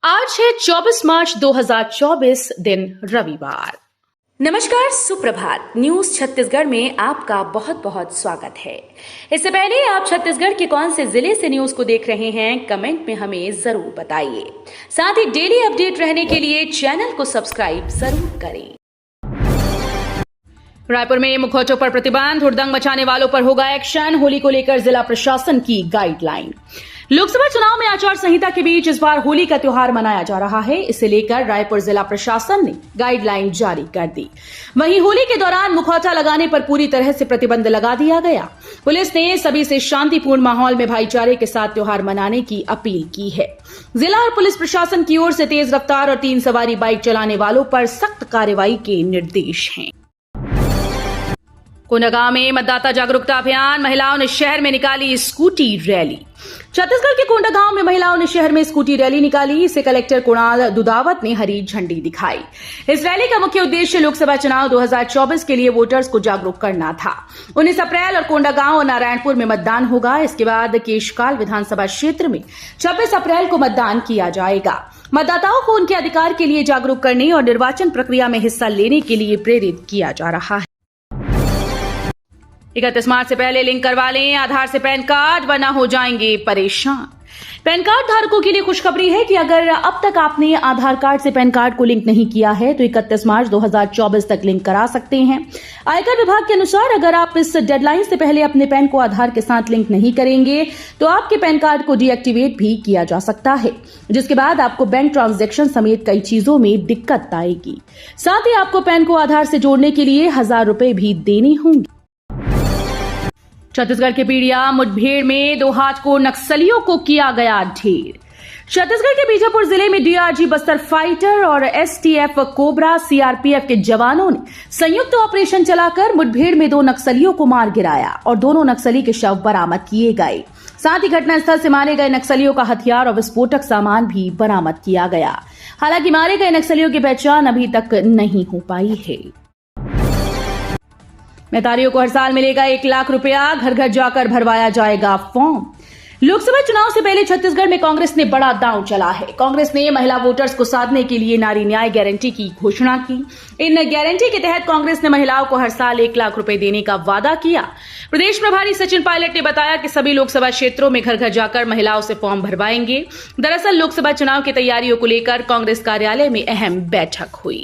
आज है 24 मार्च 2024 दिन रविवार। नमस्कार, सुप्रभात। न्यूज छत्तीसगढ़ में आपका बहुत बहुत स्वागत है। इससे पहले आप छत्तीसगढ़ के कौन से जिले से न्यूज को देख रहे हैं, कमेंट में हमें जरूर बताइए। साथ ही डेली अपडेट रहने के लिए चैनल को सब्सक्राइब जरूर करें। रायपुर में मुखौटों पर प्रतिबंध, हुड़दंग मचाने वालों पर होगा एक्शन। होली को लेकर जिला प्रशासन की गाइडलाइन। लोकसभा चुनाव में आचार संहिता के बीच इस बार होली का त्योहार मनाया जा रहा है। इसे लेकर रायपुर जिला प्रशासन ने गाइडलाइन जारी कर दी। वहीं होली के दौरान मुखौटा लगाने पर पूरी तरह से प्रतिबंध लगा दिया गया। पुलिस ने सभी से शांतिपूर्ण माहौल में भाईचारे के साथ त्योहार मनाने की अपील की है। जिला और पुलिस प्रशासन की ओर से तेज रफ्तार और 3 सवारी बाइक चलाने वालों पर सख्त कार्रवाई के निर्देश हैं। कोंडागांव में मतदाता जागरूकता अभियान, महिलाओं ने शहर में निकाली स्कूटी रैली। छत्तीसगढ़ के कोंडागांव में महिलाओं ने शहर में स्कूटी रैली निकाली। इसे कलेक्टर कुणाल दुदावत ने हरी झंडी दिखाई। इस रैली का मुख्य उद्देश्य लोकसभा चुनाव 2024 के लिए वोटर्स को जागरूक करना था। 19 अप्रैल और कोंडागांव और नारायणपुर में मतदान होगा। इसके बाद केशकाल विधानसभा क्षेत्र में 26 अप्रैल को मतदान किया जाएगा। मतदाताओं को उनके अधिकार के लिए जागरूक करने और निर्वाचन प्रक्रिया में हिस्सा लेने के लिए प्रेरित किया जा रहा है। 31 मार्च से पहले लिंक करवा लें आधार से पैन कार्ड, वरना हो जाएंगे परेशान। पैन कार्ड धारकों के लिए खुशखबरी है कि अगर अब तक आपने आधार कार्ड से पैन कार्ड को लिंक नहीं किया है तो 31 मार्च 2024 तक लिंक करा सकते हैं। आयकर विभाग के अनुसार अगर आप इस डेडलाइन से पहले अपने पैन को आधार के साथ लिंक नहीं करेंगे तो आपके पैन कार्ड को डीएक्टिवेट भी किया जा सकता है, जिसके बाद आपको बैंक ट्रांजैक्शन समेत कई चीजों में दिक्कत आएगी। साथ ही आपको पैन को आधार से जोड़ने के लिए 1000 रुपए भी देने होंगे। छत्तीसगढ़ के पीड़िया मुठभेड़ में 2 हार्डकोर नक्सलियों को किया गया ढेर। छत्तीसगढ़ के बीजापुर जिले में डीआरजी बस्तर फाइटर और एसटीएफ कोबरा सीआरपीएफ के जवानों ने संयुक्त ऑपरेशन चलाकर मुठभेड़ में 2 नक्सलियों को मार गिराया और दोनों नक्सली के शव बरामद किए गए। साथ ही घटनास्थल से मारे गए नक्सलियों का हथियार और विस्फोटक सामान भी बरामद किया गया। हालांकि मारे गए नक्सलियों की पहचान अभी तक नहीं हो पाई है। मैतारियों को हर साल मिलेगा 1 लाख रुपया, घर घर जाकर भरवाया जाएगा फॉर्म। लोकसभा चुनाव से पहले छत्तीसगढ़ में कांग्रेस ने बड़ा दांव चला है। कांग्रेस ने महिला वोटर्स को साधने के लिए नारी न्याय गारंटी की घोषणा की। इन गारंटी के तहत कांग्रेस ने महिलाओं को हर साल 1 लाख रुपए देने का वादा किया। प्रदेश प्रभारी सचिन पायलट ने बताया कि सभी लोकसभा क्षेत्रों में घर घर जाकर महिलाओं से फॉर्म भरवाएंगे। दरअसल लोकसभा चुनाव की तैयारियों को लेकर कांग्रेस कार्यालय में अहम बैठक हुई।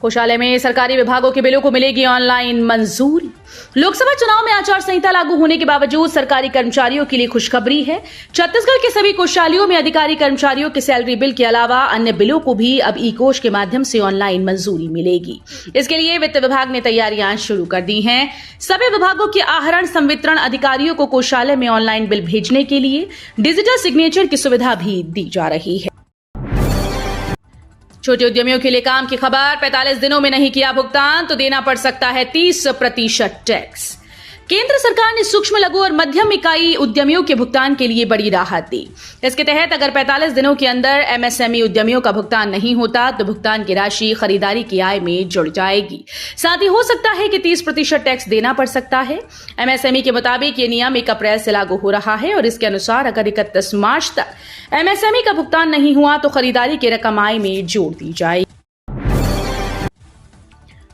कोषालय में सरकारी विभागों के बिलों को मिलेगी ऑनलाइन मंजूरी। लोकसभा चुनाव में आचार संहिता लागू होने के बावजूद सरकारी कर्मचारियों के लिए खुशखबरी है। छत्तीसगढ़ के सभी कोषालयों में अधिकारी कर्मचारियों के सैलरी बिल के अलावा अन्य बिलों को भी अब ई कोष के माध्यम से ऑनलाइन मंजूरी मिलेगी। इसके लिए वित्त विभाग ने तैयारियां शुरू कर दी हैं। सभी विभागों के आहरण संवितरण अधिकारियों को कोषालय में ऑनलाइन बिल भेजने के लिए डिजिटल सिग्नेचर की सुविधा भी दी जा रही है। छोटे उद्यमियों के लिए काम की खबर, 45 दिनों में नहीं किया भुगतान तो देना पड़ सकता है 30% टैक्स। केंद्र सरकार ने सूक्ष्म लघु और मध्यम इकाई उद्यमियों के भुगतान के लिए बड़ी राहत दी। इसके तहत अगर 45 दिनों के अंदर एमएसएमई उद्यमियों का भुगतान नहीं होता तो भुगतान की राशि खरीदारी की आय में जुड़ जाएगी। साथ ही हो सकता है कि 30% टैक्स देना पड़ सकता है। एमएसएमई के मुताबिक ये नियम 1 अप्रैल से लागू हो रहा है और इसके अनुसार अगर 31 मार्च तक एमएसएमई का भुगतान नहीं हुआ तो खरीदारी की रकम आय में जोड़ दी जाएगी।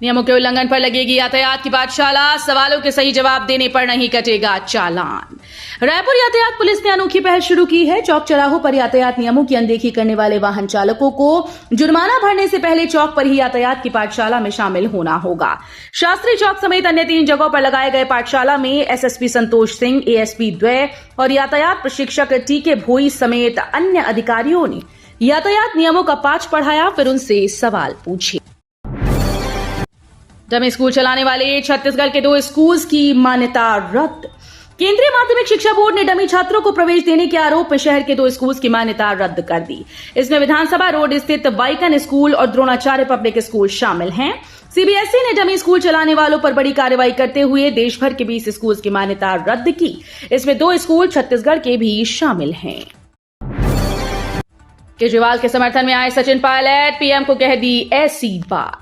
नियमों के उल्लंघन पर लगेगी यातायात की पाठशाला, सवालों के सही जवाब देने पर नहीं कटेगा चालान। रायपुर यातायात पुलिस ने अनोखी पहल शुरू की है। चौक चौराहों पर यातायात नियमों की अनदेखी करने वाले वाहन चालकों को जुर्माना भरने से पहले चौक पर ही यातायात की पाठशाला में शामिल होना होगा। शास्त्री चौक समेत अन्य 3 जगहों पर लगाए गए पाठशाला में एसएसपी संतोष सिंह, एएसपी द्वय और यातायात प्रशिक्षक टीके भोई समेत अन्य अधिकारियों ने यातायात नियमों का पाठ पढ़ाया, फिर उनसे सवाल पूछे। डमी स्कूल चलाने वाले छत्तीसगढ़ के 2 स्कूल्स की मान्यता रद्द। केंद्रीय माध्यमिक शिक्षा बोर्ड ने डमी छात्रों को प्रवेश देने के आरोप में शहर के 2 स्कूल्स की मान्यता रद्द कर दी। इसमें विधानसभा रोड स्थित वाइकन स्कूल और द्रोणाचार्य पब्लिक स्कूल शामिल हैं। सीबीएसई ने डमी स्कूल चलाने वालों पर बड़ी कार्रवाई करते हुए देश भर के 20 स्कूल्स की मान्यता रद्द की। इसमें 2 स्कूल छत्तीसगढ़ के भी शामिल हैं। केजरीवाल के समर्थन में आए सचिन पायलट, पीएम को कह दी ऐसी बात।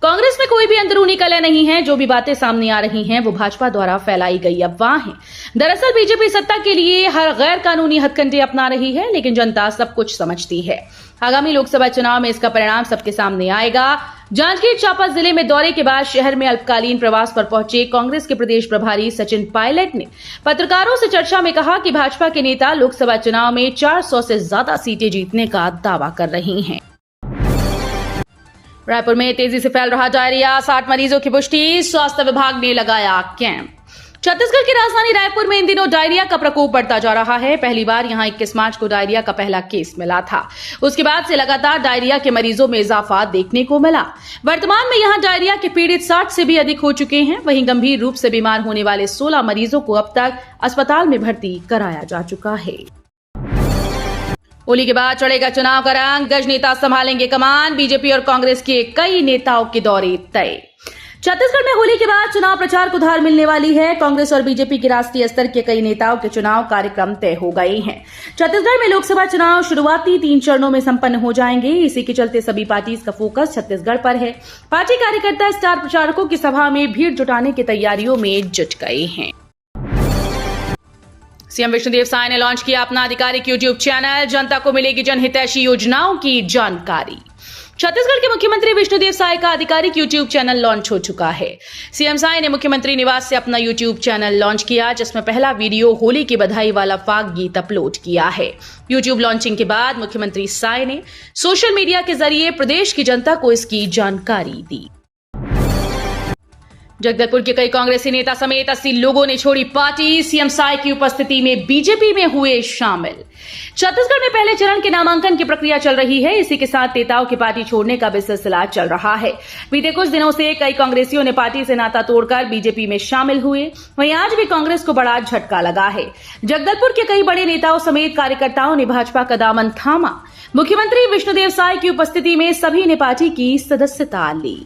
कांग्रेस में कोई भी अंदरूनी कलह नहीं है। जो भी बातें सामने आ रही हैं वो भाजपा द्वारा फैलाई गई अफवाह हैं। दरअसल बीजेपी सत्ता के लिए हर गैर कानूनी हथकंडे अपना रही है, लेकिन जनता सब कुछ समझती है। आगामी लोकसभा चुनाव में इसका परिणाम सबके सामने आएगा। जांजगीर चांपा जिले में दौरे के बाद शहर में अल्पकालीन प्रवास पर पहुंचे कांग्रेस के प्रदेश प्रभारी सचिन पायलट ने पत्रकारों से चर्चा में कहा कि भाजपा के नेता लोकसभा चुनाव में 400 से ज्यादा सीटें जीतने का दावा कर रहे हैं। रायपुर में तेजी से फैल रहा डायरिया, 60 मरीजों की पुष्टि, स्वास्थ्य विभाग ने लगाया कैंप। छत्तीसगढ़ की राजधानी रायपुर में इन दिनों डायरिया का प्रकोप बढ़ता जा रहा है। पहली बार यहां 21 मार्च को डायरिया का पहला केस मिला था। उसके बाद से लगातार डायरिया के मरीजों में इजाफा देखने को मिला। वर्तमान में यहां डायरिया के पीड़ित 60 से भी अधिक हो चुके हैं। वहीं गंभीर रूप से बीमार होने वाले 16 मरीजों को अब तक अस्पताल में भर्ती कराया जा चुका है। होली के बाद चढ़ेगा चुनाव का रंग, गज नेता संभालेंगे कमान। बीजेपी और कांग्रेस के कई नेताओं के दौरे तय। छत्तीसगढ़ में होली के बाद चुनाव प्रचार को धार मिलने वाली है। कांग्रेस और बीजेपी के राष्ट्रीय स्तर के कई नेताओं के चुनाव कार्यक्रम तय हो गए हैं। छत्तीसगढ़ में लोकसभा चुनाव शुरुआती 3 चरणों में संपन्न हो जाएंगे। इसी के चलते सभी पार्टीज का फोकस छत्तीसगढ़ पर है। पार्टी कार्यकर्ता स्टार प्रचारकों की सभा में भीड़ जुटाने की तैयारियों में जुट गए हैं। सीएम विष्णुदेव साय ने लॉन्च किया अपना आधिकारिक यूट्यूब चैनल। जनता को मिलेगी जनहितैषी योजनाओं की जानकारी। छत्तीसगढ़ के मुख्यमंत्री विष्णुदेव साय का आधिकारिक यूट्यूब चैनल लॉन्च हो चुका है। सीएम साय ने मुख्यमंत्री निवास से अपना यूट्यूब चैनल लॉन्च किया, जिसमें पहला वीडियो होली की बधाई वाला फाग गीत अपलोड किया है। यूट्यूब लॉन्चिंग के बाद मुख्यमंत्री साय ने सोशल मीडिया के जरिए प्रदेश की जनता को इसकी जानकारी दी। जगदलपुर के कई कांग्रेसी नेता समेत 80 लोगों ने छोड़ी पार्टी। सीएम साय की उपस्थिति में बीजेपी में हुए शामिल। छत्तीसगढ़ में पहले चरण के नामांकन की प्रक्रिया चल रही है। इसी के साथ नेताओं की पार्टी छोड़ने का भी सिलसिला चल रहा है। बीते कुछ दिनों से कई कांग्रेसियों ने पार्टी से नाता तोड़कर बीजेपी में शामिल हुए। वहीं आज भी कांग्रेस को बड़ा झटका लगा है। जगदलपुर के कई बड़े नेताओं समेत कार्यकर्ताओं ने भाजपा का दामन थामा। मुख्यमंत्री विष्णुदेव साय की उपस्थिति में सभी ने पार्टी की सदस्यता ली।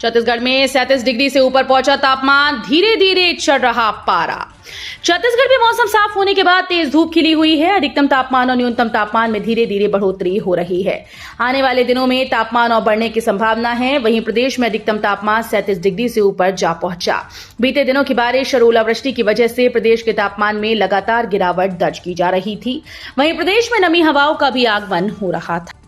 छत्तीसगढ़ में 37 डिग्री से ऊपर पहुंचा तापमान, धीरे धीरे चढ़ रहा पारा। छत्तीसगढ़ में मौसम साफ होने के बाद तेज धूप खिली हुई है। अधिकतम तापमान और न्यूनतम तापमान में धीरे धीरे बढ़ोतरी हो रही है। आने वाले दिनों में तापमान और बढ़ने की संभावना है। वहीं प्रदेश में अधिकतम तापमान 37 डिग्री से ऊपर जा पहुंचा। बीते दिनों की बारिश और ओलावृष्टि की वजह से प्रदेश के तापमान में लगातार गिरावट दर्ज की जा रही थी। वहीं प्रदेश में नमी हवाओं का भी आगमन हो रहा था।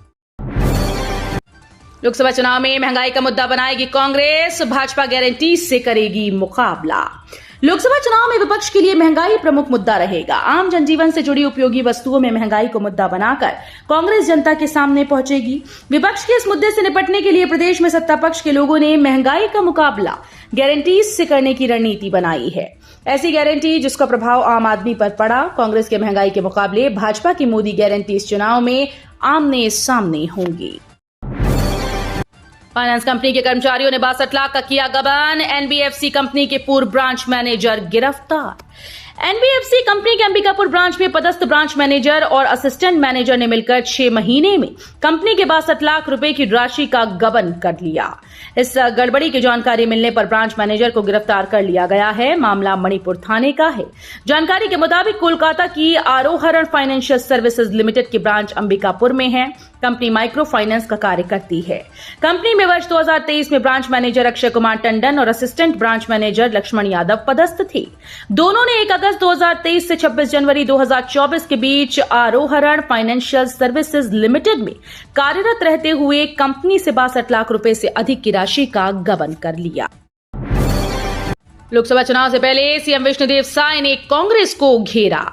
लोकसभा चुनाव में महंगाई का मुद्दा बनाएगी कांग्रेस, भाजपा गारंटी से करेगी मुकाबला। लोकसभा चुनाव में विपक्ष के लिए महंगाई प्रमुख मुद्दा रहेगा। आम जनजीवन से जुड़ी उपयोगी वस्तुओं में महंगाई को मुद्दा बनाकर कांग्रेस जनता के सामने पहुंचेगी। विपक्ष के इस मुद्दे से निपटने के लिए प्रदेश में सत्ता पक्ष के लोगों ने महंगाई का मुकाबला गारंटीज से करने की रणनीति बनाई है। ऐसी गारंटी जिसका प्रभाव आम आदमी पर पड़ा। कांग्रेस के महंगाई के मुकाबले भाजपा की मोदी गारंटी इस चुनाव में आमने सामने होंगी। फाइनेंस कंपनी के कर्मचारियों ने 62 लाख का किया गबन। एनबीएफसी कंपनी के पूर्व ब्रांच मैनेजर गिरफ्तार। एनबीएफसी कंपनी के अंबिकापुर ब्रांच में पदस्थ ब्रांच मैनेजर और असिस्टेंट मैनेजर ने मिलकर 6 महीने में कंपनी के 62 लाख रुपए की राशि का गबन कर लिया। इस गड़बड़ी की जानकारी मिलने पर ब्रांच मैनेजर को गिरफ्तार कर लिया गया है। मामला मणिपुर थाने का है। जानकारी के मुताबिक कोलकाता की आरोहरण फाइनेंशियल सर्विसेज लिमिटेड की ब्रांच अंबिकापुर में है। कंपनी माइक्रो फाइनेंस का कार्य करती है। कंपनी में वर्ष 2023 में ब्रांच मैनेजर अक्षय कुमार टंडन और assistant branch manager Laxman Yadav पदस्थ थे। दोनों ने 1 अगस्त 2023 से 26 जनवरी 2024 के बीच आरोहरण फाइनेंशियल सर्विसेज लिमिटेड में कार्यरत रहते हुए कंपनी से 62 लाख रुपए से अधिक की राशि का गबन कर लिया। लोकसभा चुनाव से पहले सीएम विष्णुदेव साय ने कांग्रेस को घेरा।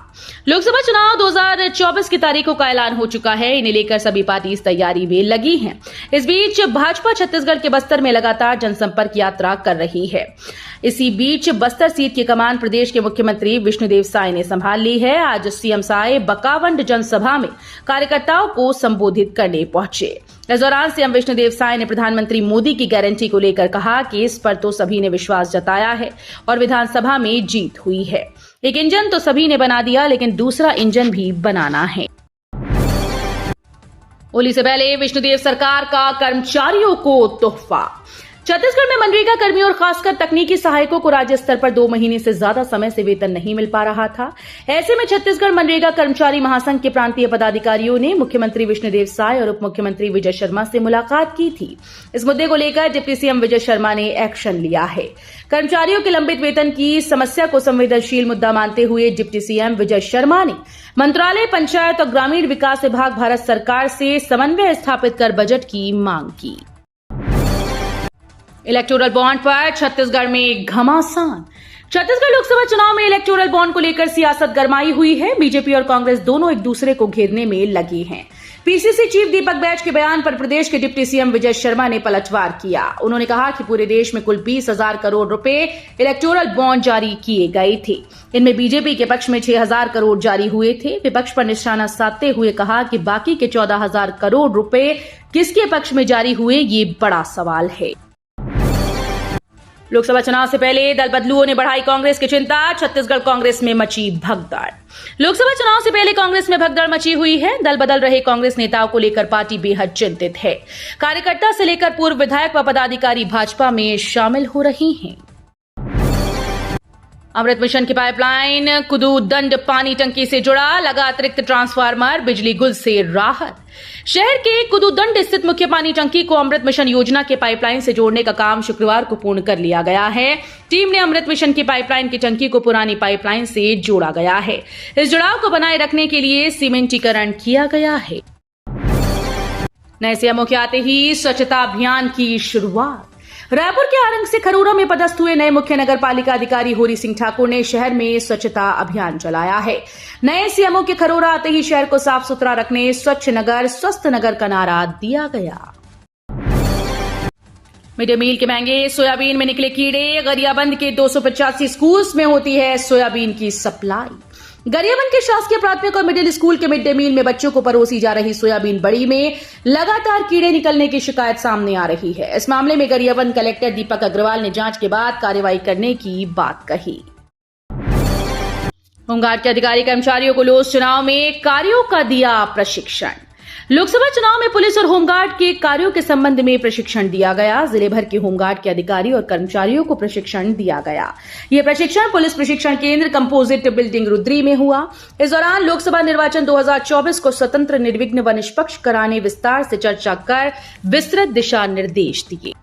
लोकसभा चुनाव 2024 की तारीखों का ऐलान हो चुका है। इन्हें लेकर सभी पार्टी इस तैयारी में लगी हैं। इस बीच भाजपा छत्तीसगढ़ के बस्तर में लगातार जनसंपर्क यात्रा कर रही है। इसी बीच बस्तर सीट की कमान प्रदेश के मुख्यमंत्री विष्णुदेव साय ने संभाल ली है। आज सीएम साय बकावंड जनसभा में कार्यकर्ताओं को संबोधित करने पहुंचे। इस दौरान सीएम विष्णुदेव साय ने प्रधानमंत्री मोदी की गारंटी को लेकर कहा कि इस पर तो सभी ने विश्वास जताया है और विधानसभा में जीत हुई है। एक इंजन तो सभी ने बना दिया, लेकिन दूसरा इंजन भी बनाना है। होली से पहले विष्णुदेव सरकार का कर्मचारियों को तोहफा। छत्तीसगढ़ में मनरेगा कर्मियों और खासकर तकनीकी सहायकों को राज्य स्तर पर 2 महीने से ज्यादा समय से वेतन नहीं मिल पा रहा था। ऐसे में छत्तीसगढ़ मनरेगा कर्मचारी महासंघ के प्रांतीय पदाधिकारियों ने मुख्यमंत्री विष्णुदेव साय और उप मुख्यमंत्री विजय शर्मा से मुलाकात की थी। इस मुद्दे को लेकर डिप्टी सीएम विजय शर्मा ने एक्शन लिया है। कर्मचारियों के लंबित वेतन की समस्या को संवेदनशील मुद्दा मानते हुए डिप्टी सीएम विजय शर्मा ने मंत्रालय, पंचायत और ग्रामीण विकास विभाग भारत सरकार से समन्वय स्थापित कर बजट की मांग की। इलेक्टोरल बॉन्ड पर छत्तीसगढ़ में घमासान। छत्तीसगढ़ लोकसभा चुनाव में इलेक्टोरल बॉन्ड को लेकर सियासत गरमाई हुई है। बीजेपी और कांग्रेस दोनों एक दूसरे को घेरने में लगे हैं। पीसीसी चीफ दीपक बैज के बयान पर प्रदेश के डिप्टी सीएम विजय शर्मा ने पलटवार किया। उन्होंने कहा कि पूरे देश में कुल 20,000 करोड़ रुपए इलेक्टोरल बॉन्ड जारी किए गए थे। इनमें बीजेपी के पक्ष में 6,000 करोड़ जारी हुए थे। विपक्ष पर निशाना साधते हुए कहा कि बाकी के 14,000 करोड़ रुपए किसके पक्ष में जारी हुए, ये बड़ा सवाल है। लोकसभा चुनाव से पहले दल बदलुओं ने बढ़ाई कांग्रेस की चिंता। छत्तीसगढ़ कांग्रेस में मची भगदड़। लोकसभा चुनाव से पहले कांग्रेस में भगदड़ मची हुई है। दल बदल रहे कांग्रेस नेताओं को लेकर पार्टी बेहद चिंतित है। कार्यकर्ता से लेकर पूर्व विधायक व पदाधिकारी भाजपा में शामिल हो रही हैं। अमृत मिशन की पाइपलाइन कुदूदंड पानी टंकी से जुड़ा, लगा अतिरिक्त ट्रांसफार्मर, बिजली गुल से राहत। शहर के कुदूदंड स्थित मुख्य पानी टंकी को अमृत मिशन योजना के पाइपलाइन से जोड़ने का काम शुक्रवार को पूर्ण कर लिया गया है। टीम ने अमृत मिशन की पाइपलाइन की टंकी को पुरानी पाइपलाइन से जोड़ा गया है। इस जुड़ाव को बनाए रखने के लिए सीमेंटीकरण किया गया है। नए सीएमओ के आते ही स्वच्छता अभियान की शुरुआत। रायपुर के आरंग से खरोरा में पदस्थ हुए नए मुख्य नगर पालिका अधिकारी होरी सिंह ठाकुर ने शहर में स्वच्छता अभियान चलाया है। नए सीएमओ के खरोरा आते ही शहर को साफ सुथरा रखने स्वच्छ नगर स्वस्थ नगर का नारा दिया गया। मिड डे मील के महंगे सोयाबीन में निकले कीड़े। गरियाबंद के 285 स्कूल्स में होती है सोयाबीन की सप्लाई। गरियाबंद के शासकीय प्राथमिक और मिडिल स्कूल के मिड डे मील में बच्चों को परोसी जा रही सोयाबीन बड़ी में लगातार कीड़े निकलने की शिकायत सामने आ रही है। इस मामले में गरियाबंद कलेक्टर दीपक अग्रवाल ने जांच के बाद कार्रवाई करने की बात कही। होमगार्ड के अधिकारी कर्मचारियों को लोस चुनाव में कार्यों का दिया प्रशिक्षण। लोकसभा चुनाव में पुलिस और होमगार्ड के कार्यों के संबंध में प्रशिक्षण दिया गया। जिले भर के होमगार्ड के अधिकारी और कर्मचारियों को प्रशिक्षण दिया गया। यह प्रशिक्षण पुलिस प्रशिक्षण केंद्र कंपोजिट बिल्डिंग रुद्री में हुआ। इस दौरान लोकसभा निर्वाचन 2024 को स्वतंत्र, निर्विघ्न व निष्पक्ष कराने विस्तार से चर्चा कर विस्तृत दिशा निर्देश दिए।